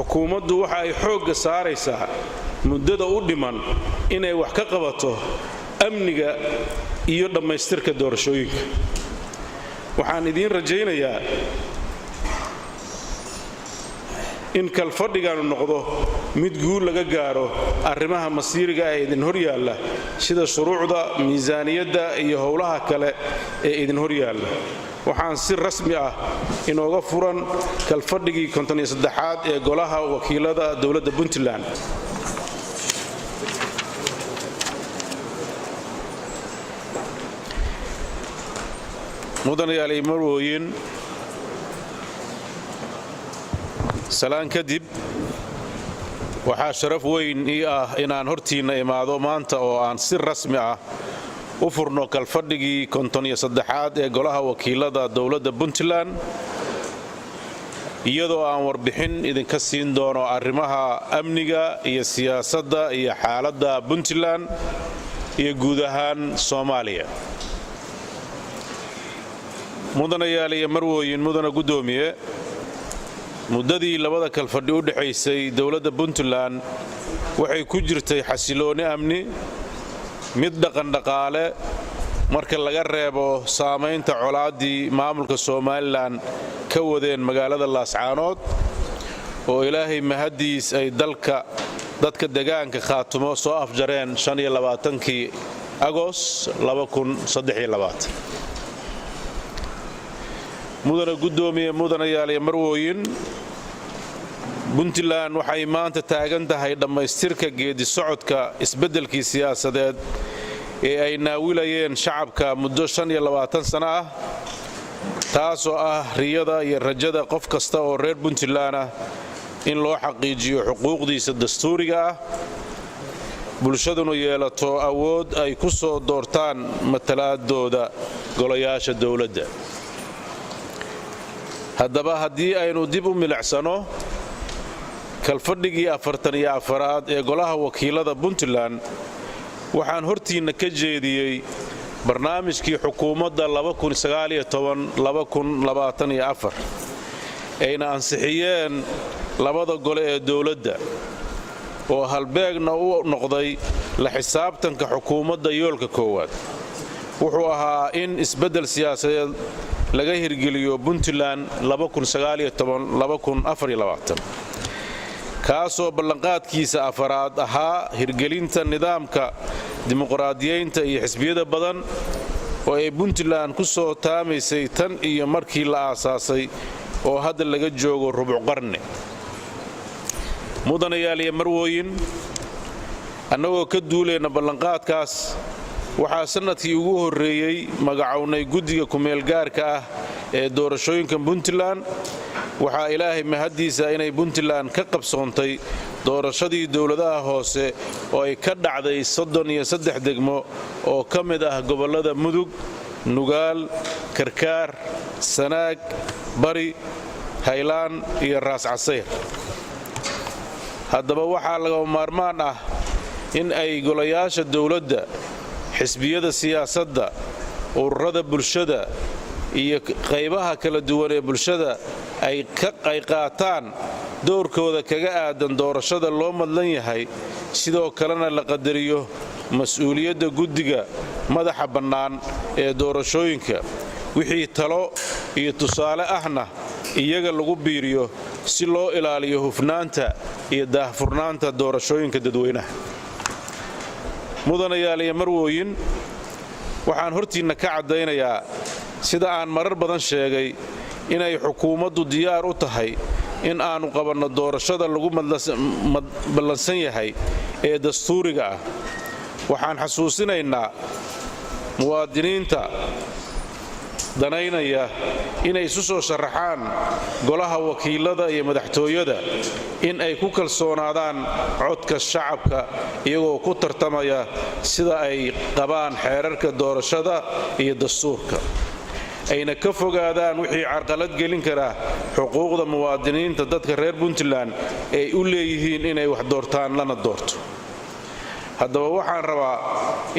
xukuumaddu waxa ay xoogga saaraysaa muddada u dhiman inay wax ka qabato amniga iyo dhammaystirka doorashooyinka. waxaan idiin rajaynayaa in kalfadhigaanu noqdo mid guul laga gaaro arrimaha masiiriga ee idin hor yaalla sida shuruucda miisaaniyadda iyo howlaha kale ee idin hor yaalla. waxaan si rasmi ah inooga furan kalfadhigii 53aad ee golaha wakiilada dowladda Puntland. mudanayaal iyo marwooyin, salaan kadib waxaa sharaf weyn ii ah inaan hortiinna imaado maanta oo aan si rasmi ah u furno kalfadhigii 53aad ee golaha wakiilada dowladda Puntland, iyadoo aan warbixin idinka siin doono arrimaha amniga iyo siyaasadda iyo xaaladda Puntland iyo guud ahaan Soomaaliya. mudanayaal iyo marwooyin, mudana gudoomiye, muddadii labada kalfadhi u dhaxaysay dowladda Puntland waxay ku jirtay xasilooni amni, mid dhaqan-dhaqaale marka laga reebo saamaynta colaaddii maamulka Somaliland ka wadeen magaalada Laascaanood oo Ilaahay mahadiis ay dadka deegaanka Khaatumo soo afjareen 25kii Agost 2023. mudana gudoomiye, mudanayaal iyo marwooyin, Puntland waxay maanta taagan tahay dhammaystirka geedi socodka isbeddelkii siyaasadeed ee ay naawilayeen shacabka muddo 25 sano ah, taasoo ah riyada iyo rajada qof kasta oo reer Puntland ah in loo xaqiijiyo xuquuqdiisa dastuuriga ah, bulshaduna yeelato awood ay ku soo doortaan matalaadooda golayaasha dowladda. haddaba haddii aynu dib u milicsano kalfadhigii 44aad ee golaha wakiilada Puntland, waxaan hortiinna ka jeediyey barnaamijkii xukuumadda 2019-2024 ayna ansixiyeen labada gole ee dowladda, oo halbeegna u noqday la xisaabtanka xukuumadda yoolka koowaad. wuxuu ahaa in isbeddel siyaasadeed laga hirgeliyo Puntland 2019-2024, kaasoo ballanqaadkiisa afaraad ahaa hirgelinta nidaamka dimuqraadiyeynta iyo xisbiyada badan oo ay Puntland ku soo taamaysay tan iyo markii la aasaasay oo hadda laga joogo rubuc qarni. mudanayaal iyo marwooyin, annagoo ka duulayna ballanqaadkaas, waxaa sanadkii ugu horreeyey magacownay guddiga ku-meelgaarka ah ee doorashooyinka Puntland. waxaa Ilaahay mahadiisa inay Puntland ka qabsoontay doorashadii dowladaha hoose oo ay ka dhacday 33 degmo oo ka mid ah gobollada Mudug, Nugaal, Karkaar, Sanaag, Bari, Haylaan iyo Raas Casayr. haddaba waxaa lagama maarmaan ah in ay golayaasha dowladda, xisbiyada siyaasadda, ururada bulshada iyo qaybaha kala duwan ee bulshada ay ka qaataan doorkooda kaga aadan doorashada loo madlan yahay, sidoo kalena la qadariyo mas'uuliyadda guddiga madaxa bannaan ee doorashooyinka, wixii talo iyo tusaale ahna iyaga lagu biiriyo si loo ilaaliyo hufnaanta iyo daahfurnaanta doorashooyinka dadweynaha. mudanayaal iyo marwooyin, waxaan hortiinna ka caddaynayaa sida aan marar badan sheegay inay xukuumaddu diyaar u tahay in aanu qabanno doorashada lagu ballansan yahay ee dastuuriga ah. waxaan xasuusinaynaa muwaadiniinta danaynaya inay isu soo sharaxaan golaha wakiilada iyo madaxtooyada in ay ku kalsoonaadaan codka shacabka iyagoo ku tartamaya sida ay qabaan xeerarka doorashada iyo dastuurka, ayna ka fogaadaan wixii carqalad gelin kara xuquuqda muwaadiniinta dadka reer Puntland ay u leeyihiin inay wax doortaan lana doorto. haddaba waxaan rabaa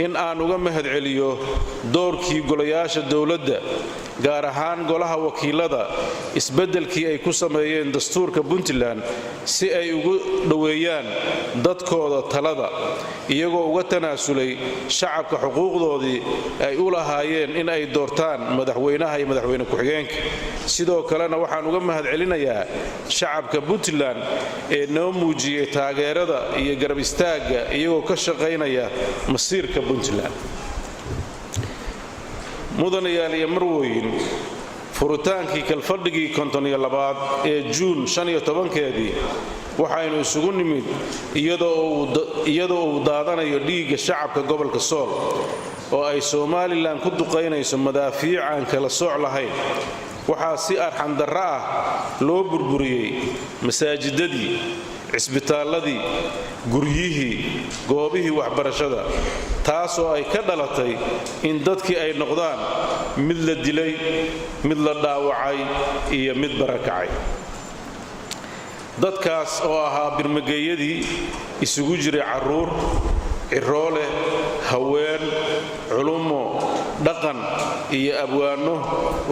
in aan uga mahadceliyo doorkii golayaasha dowladda gaar ahaan golaha wakiilada isbeddelkii ay ku sameeyeen dastuurka Puntland si ay ugu dhaweeyaan dadkooda talada iyagoo uga tanaasulay shacabka xuquuqdoodii ay u lahaayeen in ay doortaan madaxweynaha iyo madaxweyne ku-xigeenka sidoo kalena waxaan uga mahadcelinayaa shacabka Puntland ee noo muujiyay taageerada iyo garab istaagga iyagoo ka shaqaynaya masiirka Puntland mudanayaal iyo marwooyin furitaankii kalfadhigii 52 ee Juun 15keedii waxaynu isugu nimid iyadoo uu daadanayo dhiigga shacabka gobolka Sool oo ay Soomaaliland ku duqeynayso madaafiic aan kala sooc lahayn waxaa si arxan darro ah loo burburiyay masaajidadii cisbitaaladii guryihii goobihii waxbarashada taasoo ay ka dhalatay in dadkii ay noqdaan mid la dilay mid la dhaawacay iyo mid barakacay dadkaas oo ahaa birmageeyadii isugu jiray caruur ciroole haween culumo dhaqan iyo abwaano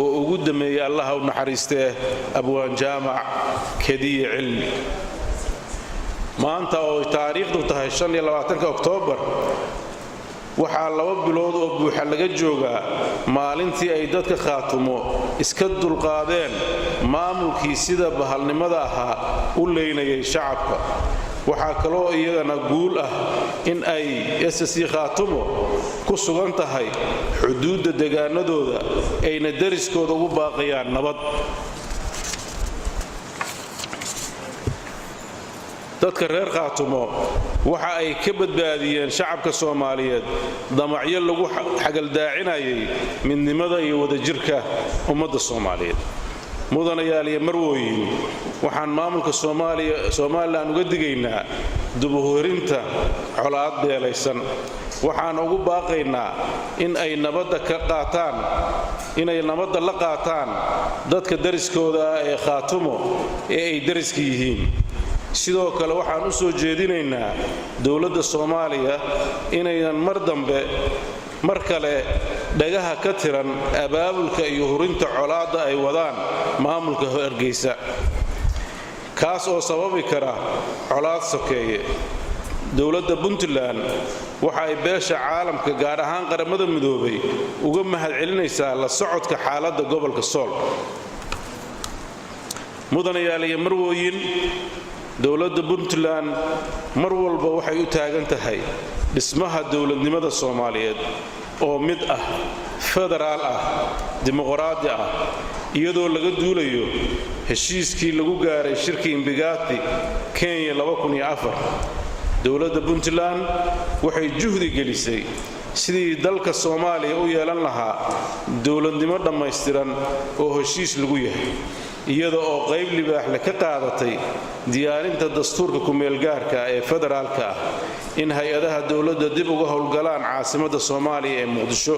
oo ugu dameeyay Allah u naxariistee abwaan jaamac kadiye cilmi maanta oo taariikhdu tahay 25 Oktoobar waxaa 2 bilood oo buuxa laga joogaa maalintii ay dadka Khaatumo iska dulqaadeen maamulkii sida bahalnimada ahaa u leynayay shacabka waxaa kaloo iyagana guul ah in ay SSC Khaatumo ku sugan tahay xuduudda deegaanadooda ayna dariskooda ugu baaqayaan nabad dadka reer Khaatumo waxa ay ka badbaadiyeen shacabka Soomaaliyeed damacyo lagu xagaldaacinaayay midnimada iyo wadajirka ummadda Soomaaliyeed mudanayaal iyo marwooyin waxaan maamulka Soomaaliland uga digaynaa dib u horinta colaad beelaysan waxaan ugu baaqaynaa in ay nabadda la qaataan dadka dariskooda ee Khaatumo ee ay dariska yihiin sidoo kale waxaan u soo jeedinaynaa dawladda Soomaaliya inaynan mar kale dhagaha ka tiran abaabulka iyo hurinta colaadda ay wadaan maamulka Hargeysa kaas oo sababi kara colaad sokeeye dawladda Puntland waxa ay beesha caalamka gaar ahaan qaramada midoobay uga mahadcelinaysaa la socodka xaaladda gobolka Sool mudanayaal iyo marwooyin dawladda Puntland mar walba waxay u taagan tahay dhismaha dawladnimada Soomaaliyeed oo mid ah federaal ah dimuqraadi ah iyadoo laga duulayo heshiiskii lagu gaaray shirka Imbigati Kenya 2004 dawladda Puntland waxay juhdi gelisay sidii dalka Soomaaliya u yeelan lahaa dawladnimo dhammaystiran oo heshiis lagu yahay iyada oo qayb libaax leh ka qaadatay diyaarinta dastuurka ku-meelgaarka ee federaalka ah in hay-adaha dawladda dib uga howlgalaan caasimadda Soomaaliya ee Muqdisho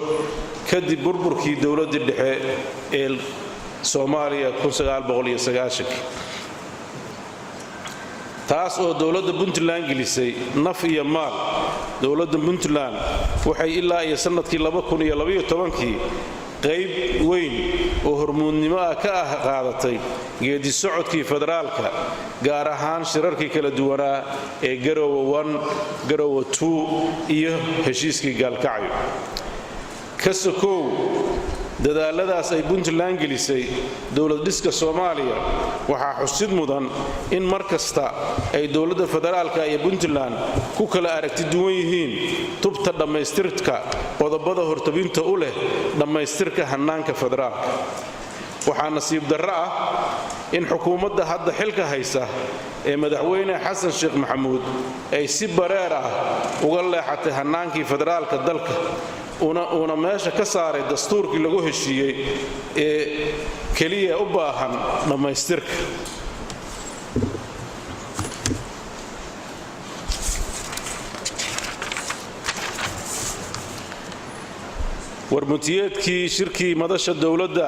kadib burburkii dawladda dhexe ee Soomaaliya 1990 taas oo dawladda Puntland gelisay naf iyo maal dawladda Puntland waxay ilaa iyo sanadkii 2012 qayb weyn oo hormuudnimo ka qaadatay geedi socodkii federaalka gaar ahaan shirarkii kala duwanaa ee Garowe 1 Garowe 2 iyo heshiiskii Gaalkacyo kasokow dadaaladaas ay Puntland gelisay dawlad dhiska Soomaaliya waxa xusid mudan in markasta ay dawladda federaalka iyo Puntland ku kala aragti duwan yihiin tubta dhamaystirka qodobada hortabinta u leh dhamaystirka hanaanka federaalka waxa nasiib darro ah in xukuumadda hadda xilka haysa ee madaxweyne Xasan Sheekh Maxamuud ay si bareer ah uga leexatay hanaankii federaalka dalka una meesha ka saaray dastuurkii lagu heshiiyey ee kaliya u baahan dhamaystirka warmutiyeedkii shirkii madasha dowladda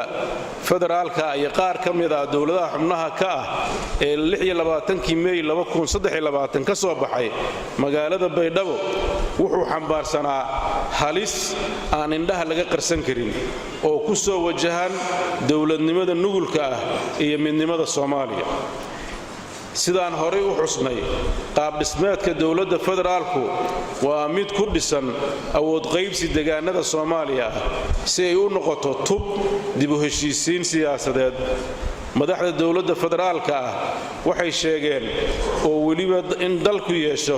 federaalka iyo qaar ka mid ah dowladaha xubnaha ka ah ee 26 May 2023 ka soo baxay magaalada Baydhabo wuxuu xambaarsanaa halis aan indhaha laga qarsan karin oo ku soo wajahan dowladnimada nugulka ah iyo midnimada Soomaaliya sidaan hore u xusnay qaab dhismeedka dawladda federaalku waa mid ku dhisan awood qaybsi deegaanada Soomaaliya si ay u noqoto tub dib u heshiisiin siyaasadeed madaxda dawladda federaalka waxay sheegeen oo waliba in dalku yeesho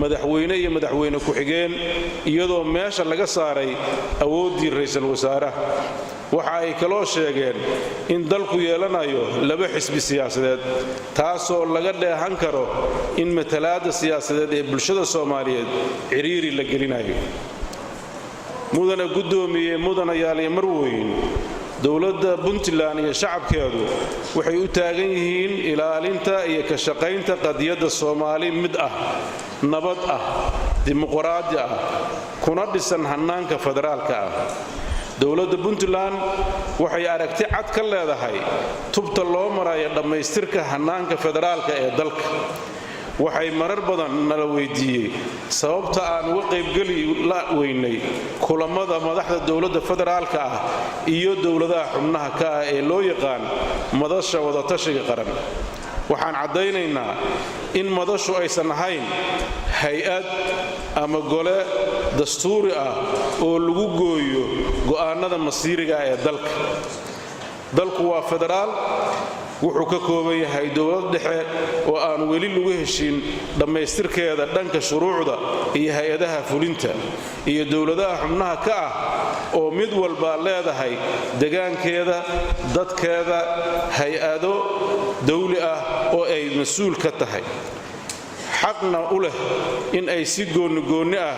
madaxweyne iyo madaxweyne ku xigeen iyadoo meesha laga saaray awoodii ra'iisul wasaaraha waxa ay kaloo sheegeen in dalku yeelanayo laba xisbi siyaasadeed taasoo laga dheehan karo in matalaadda siyaasadeed ee bulshada Soomaaliyeed ciriiri la gelinayo mudana gudoomiye mudana yaaliye marweyn dawladda Puntland iyo shacabkeedu waxay u taagan yihiin ilaalinta iyo ka shaqaynta qadiyadda Soomaali mid ah nabad ah dimuqraadi ah kuna dhisan hanaanka federaalka dawladda Puntland waxay aragti cad ka leedahay tubta loo marayo dhamaystirka hanaanka federaalka ee dalka waxay marar badan nala weydiiyay sababta aan uga qaybgali la weynay kulamada madaxda dawladda federaalka iyo dawladaha xubnaha ka ee loo yaqaan madasha wada tashiga qaran waxaan cadeynaynaa in madashu aysan ahayn hay'ad ama gole dastuuri ah oo lagu gooyo go'aanada masiiriga ee dalku waa federaal wuxuu ka kooban yahay dawlad dhexe oo aan weli lagu heshiin dhamaystirkeeda dhanka shuruucda iyo hay'adaha fulinta iyo dawladaha xubnaha ka oo mid walba leedahay deegaankeeda dadkeeda hay'ado dawli ah oo ay mas'uul ka tahay xaqna u leh in ay si gooni ah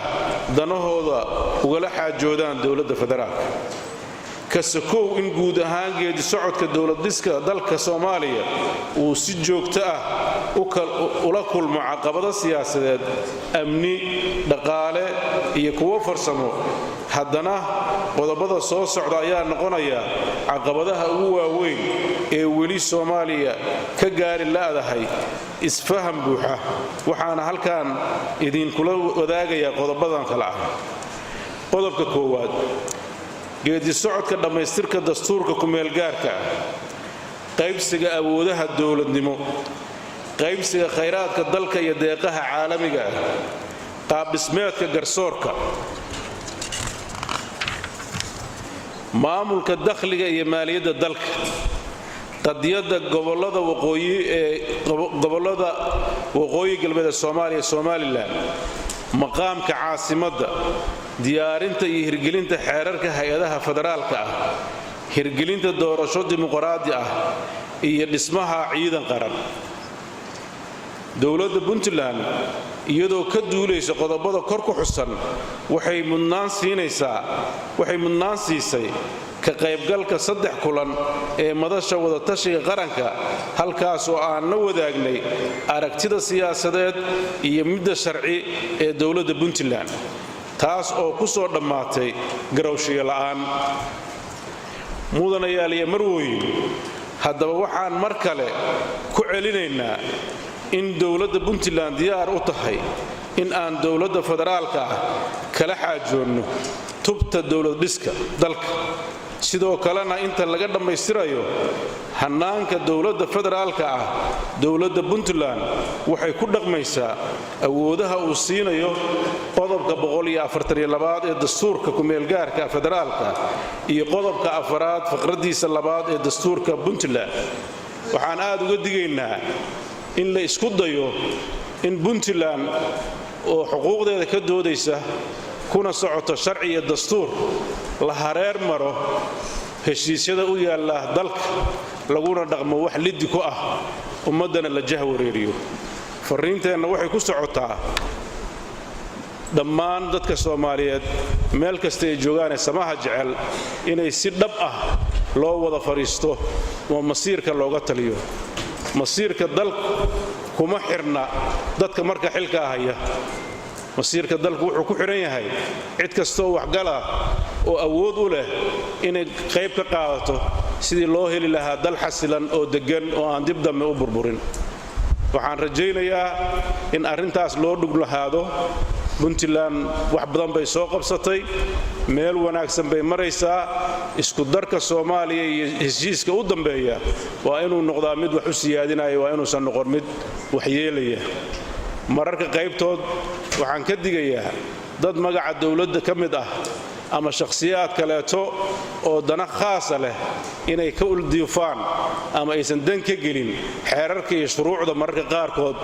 danahooda ugala xaajoodaan dawladda federaalka kasakow in guud ahaan geedi socodka dawlad dhiska dalka Soomaaliya uu si joogto ah ula kulmo caqabado siyaasadeed amni dhaqaale iyo kuwo farsamo haddana qodobada soo socda ayaa noqonaya caqabadaha ugu waaweyn ee weli Soomaaliya ka gaari laadahay isfaham buuxa waxaana halkan idin kula wadaagaya qodobadan kala ah qodobka koowaad geedi socodka dhamaystirka dastuurka ku meel gaarka qaybsiga awoodaha dawladnimo qaybsiga khayraadka dalka iyo deeqaha caalamiga qaab dhismeedka garsoorka maamulka dakhliga iyo maaliyadda dalka qadiyadda gobolada waqooyi galbeed Soomaaliya Somaliland maqaamka caasimadda diyaarinta iyo hirgelinta xeerarka hay'adaha federaalka hirgelinta doorasho dimuqraadi iyo dhismaha ciidan qaran dawladda Puntland iyadoo ka duuleysa qodobada kor ku xusan waxay mudnaan siisay ka qaybgalka 3 kulan ee madasha wada tashiga qaranka halkaas oo aan la wadaagnay aragtida siyaasadeed iyo midda sharci ee dawladda Puntland taas oo ku soo dhamaatay garowshiye la'aan mudanayaal iyo marweyn haddaba waxaan mar kale ku celinaynaa in dawladda Puntland diyaar u tahay in aan dawladda federaalka kala xaajoonno tubta dawlad dhiska dalka sidoo kalena inta laga dhamaystirayo hanaanka dawladda federaalka dawladda Puntland waxay ku dhaqmaysaa awoodaha uu siinayo qodobka 142 ee dastuurka ku meel gaarka federaalka iyo qodobka 4aad faqradiisa 2aad ee dastuurka Puntland waxaan aad uga digaynaa in la isku dayo in Puntland oo xuquuqdeeda ka doodaysa kuna socoto sharci iyo dastuur la hareer maro heshiisyada u yaala dalka laguna dhaqmo wax liddi ku ah ummadana la jahwareeriyo fariinteena waxay ku socotaa dhammaan dadka Soomaaliyeed meel kasta ay joogaan samaha jecel inay si dhab ah loo wada fariisto oo masiirka looga taliyo masiirka dalku kuma xirna dadka marka xilka haya masiirka dalku wuxuu ku xiran yahay cid kastoo wax gala oo awood u leh inay qayb ka qaadato sidii loo heli lahaa dal xasilan oo degan oo aan dib dambe u burburin waxaan rajaynayaa in arrintaas loo dhug lahaado Puntland wax badan bay soo qabsatay meel wanaagsan bay maraysaa isku darka Soomaaliya iyo heshiiska u dambeeya waa inuu noqdaa mid wax u siyaadinayo waa inuusan noqon mid wax yeelaya mararka qaybtood waxaan ka digayaa dad magaca dawladda ka mid ah ama shakhsiyaad kaleeto oo dana khaas ah leh inay ka uldiifaan ama aysan dan ka gelin xeerarka iyo shuruucda mararka qaarkood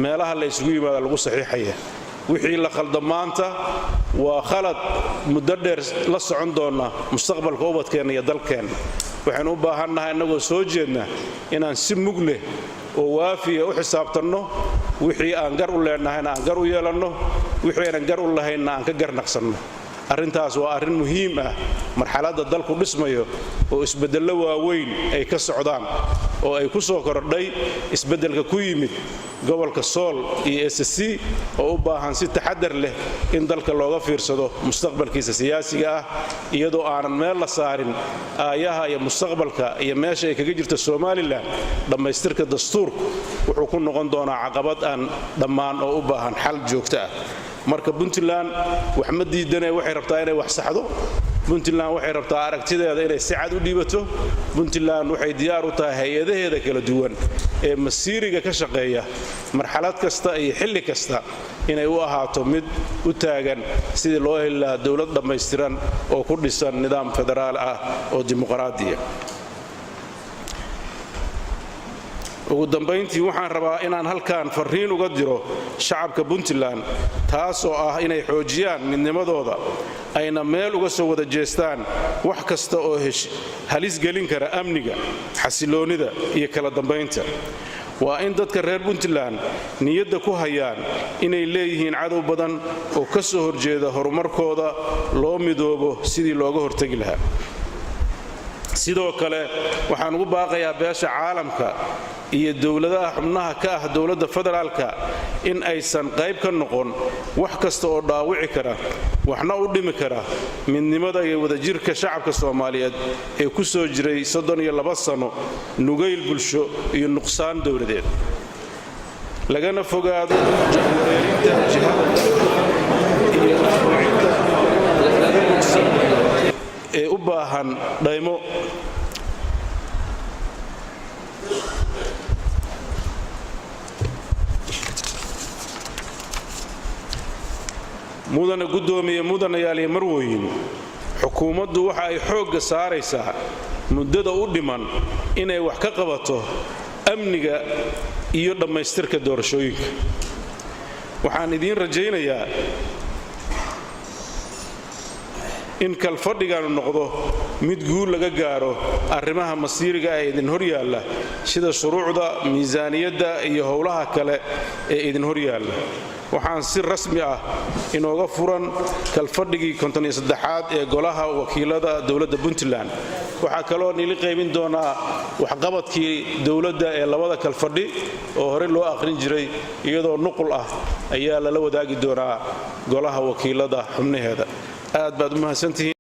meelaha la isugu yimaado lagu saxiixaya wixii la khaldamaanta waa khalad muddo dheer la socon doona mustaqbalka ubadkeena iyo dalkeena waxaan u baahannahay inagoo soo jeedna inaan si mug leh oo waafiya u xisaabtanno wixii aan gar u leenahayna aan gar u yeelanno wixii aan gar u lahayna aan ka garnaqsanno arrintaas waa arrin muhiim ah marxaladda dalku dhismayo oo isbeddello waaweyn ay ka socdaan oo ay ku soo kordhay isbeddelka ku yimid gobolka Sool iyo SSC oo u baahan si taxaddar leh in dalka looga fiirsado mustaqbalkiisa siyaasiga ah iyadoo aanan meel la saarin aayaha iyo mustaqbalka iyo meesha ay kaga jirto Soomaaliland dhamaystirka dastuurku wuxuu ku noqon doonaa caqabad aan dhammaan oo u baahan xal joogto ah marka Puntland wax ma diidanay waxay rabtaa inay wax saxdo Puntland waxay rabtaa aragtideeda inay si cad u dhiibato Puntland waxay diyaar u tahay hay'adaheeda kala duwan ee masiiriga ka shaqeeya marxalad kasta iyo xilli kasta inay u ahaato mid u taagan sidii loo heli lahaa dawlad dhammaystiran oo ku dhisan nidaam federaal ah oo dimuqraadiya ugu dambeyntii waxaan rabaa inaan halkaan fariin uga diro shacabka Puntland taas oo ah inay xoojiyaan midnimadooda ayna meel uga soo wada jeestaan wax kasta oo halis gelin kara amniga xasiloonida iyo kala dambeynta waa in dadka reer Puntland niyadda ku hayaan inay leeyihiin cadow badan oo ka soo horjeeda horumarkooda loo midoobo sidii looga hortagi lahaa sidoo kale waxaan ugu baaqayaa beesha caalamka iyo dawladaha xubnaha ka ah dawladda federaalka in aysan qayb ka noqon wax kasta oo dhaawici kara waxna u dhimi kara midnimada iyo wadajirka shacabka Soomaaliyeed ee ku soo jiray 32 sano nugayl bulsho iyo nuqsaan dawladeed lagana fogaado jahwareerinta jihada iyo ee u baahan dhaymo mudana gudoomiye mudanayaal iyo marwooyin xukuumaddu waxa ay xoogga saaraysaa muddada u dhiman inay wax ka qabato amniga iyo dhammaystirka doorashooyinka waxaan idiin rajaynayaa in kalfadhigaanu noqdo mid guul laga gaaro arrimaha masiiriga ee idin hor yaalla sida shuruucda miisaaniyadda iyo howlaha kale ee idin hor yaalla waxaan si rasmi ah inooga furan kalfadhigii 53aad ee golaha wakiilada dawladda Puntland waxa kaloo nili qaybin doonaa waxqabadkii dawladda ee labada kalfadhi oo hore loo aqrin jiray iyadoo nuqul ah ayaa la wadaagi doonaa golaha wakiilada xubnaheeda aad baad u mahadsantihiin